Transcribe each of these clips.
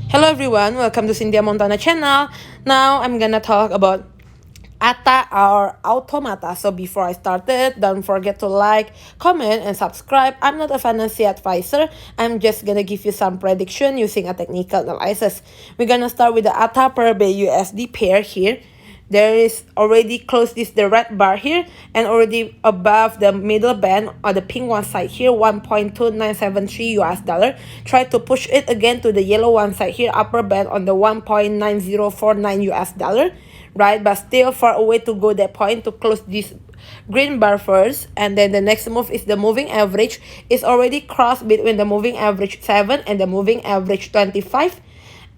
Hello everyone, welcome to Cynthia Montana channel. Now I'm gonna talk about ATA or Automata. So before I started, don't forget to like, comment, and subscribe. I'm not a financial advisor. I'm just gonna give you some prediction using a technical analysis. We're gonna start with the ATA per BUSD pair here. There is already close this the red bar here and already above the middle band or the pink one side here 1.2973 US dollar. Try to push it again to the yellow one side here upper band on the 1.9049 US dollar, right? But still far away to go that point to close this green bar first. And then the next move is the moving average is already crossed between the moving average 7 and the moving average 25.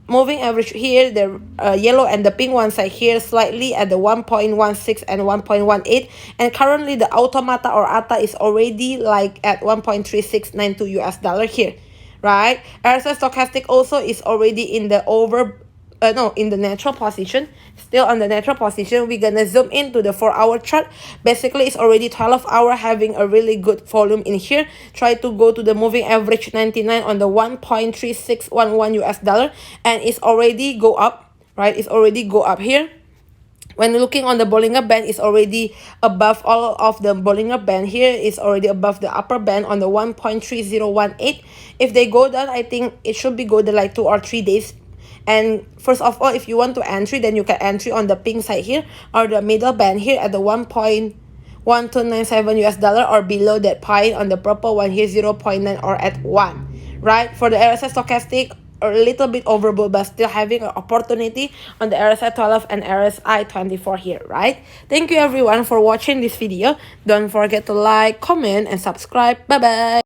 Moving average here, the yellow and the pink one side here slightly at the 1.16 and 1.18, and currently the Automata or ATA is already like at 1.3692 US dollar here, right? RSI stochastic also is already in the in the natural position, still on the natural position. We're gonna zoom into the 4-hour chart. Basically it's already 12 hour having a really good volume in here. Try to go to the moving average 99 on the 1.3611 US dollar, and it's already go up, right? It's already go up here. When looking on the Bollinger Band, it's already above all of the Bollinger Band here. It's already above the upper band on the 1.3018. If they go down, I think it should be go to like 2 or 3 days. And first of all, if you want to entry, then you can entry on the pink side here or the middle band here at the 1.1297 US dollar or below that point on the purple one here 0.9 or at 1, right? For the RSI stochastic, a little bit overbought, but still having an opportunity on the RSI 12 and RSI 24 here, right? Thank you everyone for watching this video. Don't forget to like, comment, and subscribe. Bye bye.